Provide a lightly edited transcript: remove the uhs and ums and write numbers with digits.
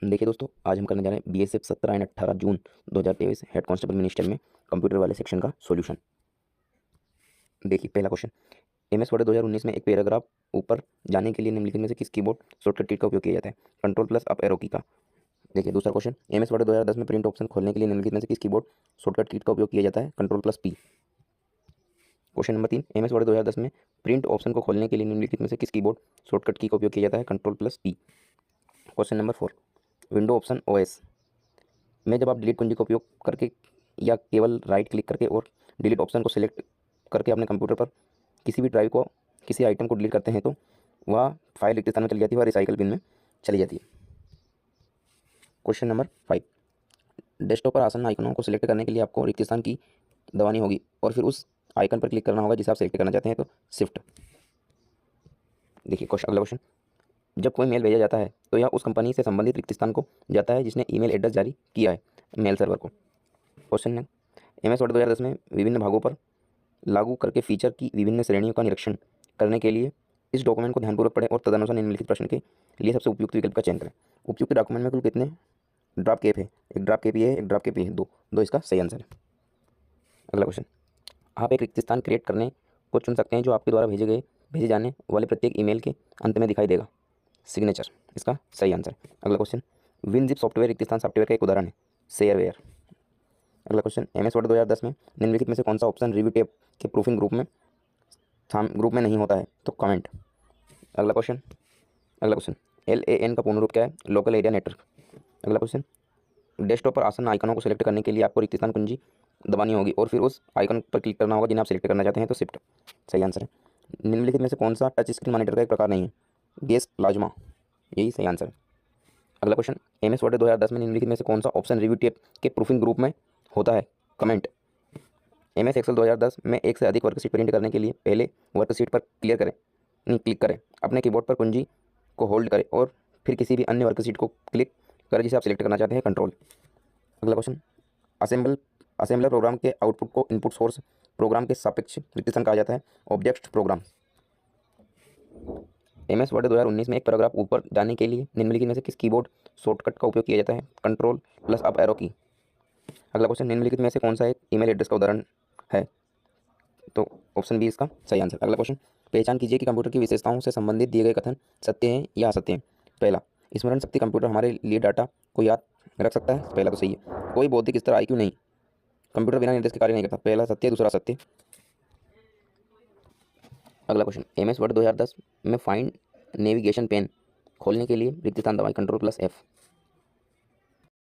देखिए दोस्तों, आज हम करने जा रहे हैं BSF 17 and 18 June 2023 head constable minister में कंप्यूटर वाले सेक्शन का सॉल्यूशन। देखिए पहला क्वेश्चन, एमएस वर्ड 2019 में एक पैराग्राफ ऊपर जाने के लिए निम्नलिखित में से किस कीबोर्ड शॉर्टकट की का उपयोग किया जाता है? कंट्रोल प्लस अप एरो की का। देखिए दूसरा क्वेश्चन, एमएस वर्ड 2010 में प्रिंट ऑप्शन खोलने के लिए निम्नलिखित में से किस कीबोर्ड शॉर्टकट की का उपयोग किया जाता है? Control plus P. Question number 3, MS word 2010 में प्रिंट ऑप्शन को खोलने के लिए निम्नलिखित में से किस कीबोर्ड शॉर्टकट की का उपयोग किया जाता है? Control plus T. Question number 4, window option OS में जब आप डिलीट कुंजी का उपयोग करके या केवल राइट क्लिक करके और डिलीट ऑप्शन को सिलेक्ट करके अपने कंप्यूटर पर किसी भी ड्राइव को किसी आइटम को डिलीट करते हैं तो वह फाइल रिक्त स्थान में चली जाती है, वह रिसाइकल बिन में चली जाती है। क्वेश्चन नंबर 5, डेस्कटॉप पर आसन आइकनों को सिलेक्ट करने के लिए आपको रिक्त स्थान की दबानी होगी और फिर उस आइकन पर क्लिक करना होगा जिसे आप सिलेक्ट करना चाहते हैं, तो शिफ्ट। देखिए क्वेश्चन, अगला क्वेश्चन, जब कोई मेल भेजा जाता है तो यह उस कंपनी से संबंधित रिक्त स्थान को जाता है जिसने ईमेल एड्रेस जारी किया है मेल सर्वर को। क्वेश्चन है, एमएस वर्ड 2010 में विभिन्न भागों पर लागू करके फीचर की विभिन्न श्रेणियों का निरीक्षण करने के लिए इस डॉक्यूमेंट को ध्यानपूर्वक पढ़ें और तदनुसार निम्नलिखित प्रश्न के लिए सबसे उपयुक्त विकल्प का चयन करें। उपयुक्त डॉक्यूमेंट में कुल कितने ड्राफ्ट केप है? एक ड्राफ्ट केपी है, एक ड्राफ्ट केपी है, दो इसका सही आंसर है। अगला क्वेश्चन, आप एक रिक्त स्थान क्रिएट करने को चुन सकते हैं जो आपके द्वारा भेजे जाने वाले प्रत्येक ईमेल के अंत में दिखाई देगा। सिग्नेचर इसका सही आंसर। अगला क्वेश्चन, विनजिप सॉफ्टवेयर रिक्त स्थान सॉफ्टवेयर का एक उदाहरण है, शेयरवेयर। अगला क्वेश्चन, एमएस वर्ड 2010 में निम्नलिखित में से कौन सा ऑप्शन रिव्यू टेप के प्रूफिंग ग्रुप में नहीं होता है? तो कमेंट। अगला क्वेश्चन, LAN का पूर्ण रूप क्या है? Local area network. अगला क्वेश्चन, डेस्कटॉप पर आसन आइकनों को सिलेक्ट करने के लिए आपको रिक्त स्थान कुंजी दबानी होगी और फिर उस आइकन पर क्लिक करना होगा जिन्हें आप सिलेक्ट करना चाहते हैं, तो शिफ्ट। सही आंसर है। निम्नलिखित में से कौन सा टच स्क्रीन मॉनिटर का एक प्रकार नहीं है? गैस प्लाज्मा, यही सही आंसर है। अगला क्वेश्चन, एमएस वर्ड 2010 में निम्नलिखित में से कौन सा ऑप्शन रिव्यू टेप के प्रूफिंग ग्रुप में होता है? कमेंट। एमएस एक्सेल 2010 में एक से अधिक वर्कशीट प्रिंट करने के लिए पहले वर्कशीट पर क्लिक करें, अपने कीबोर्ड पर कुंजी को होल्ड करें और फिर किसी भी अन्य वर्कशीट को क्लिक करें जिसे आप सिलेक्ट करना चाहते हैं, कंट्रोल। अगला क्वेश्चन, असेंबलर प्रोग्राम के आउटपुट को इनपुट सोर्स प्रोग्राम के सापेक्ष रिक्त स्थान कहा जाता है, ऑब्जेक्ट प्रोग्राम। एमएस वर्ड 2019 में एक पैराग्राफ ऊपर जाने के लिए निम्नलिखित में से किस कीबोर्ड शॉर्टकट का उपयोग किया जाता है? कंट्रोल प्लस अप एरो की। अगला क्वेश्चन, निम्नलिखित में से कौन सा एक ईमेल एड्रेस का उदाहरण है? तो ऑप्शन बी इसका सही आंसर। अगला क्वेश्चन, पहचान कीजिए कि कंप्यूटर की विशेषताओं से संबंधित दिए गए कथन सत्य हैं या असत्य हैं। पहला, स्मरण शक्ति कंप्यूटर हमारे लिए डाटा को याद रख सकता है। पहला तो सही है। कोई बौद्धिक स्तर IQ नहीं, कंप्यूटर बिना निर्देश के कार्य नहीं करता। पहला सत्य, दूसरा असत्य। अगला क्वेश्चन, एमएस वर्ड 2010 में फाइंड नेविगेशन पेन खोलने के लिए रिक्त स्थान दबाएं, कंट्रोल प्लस F।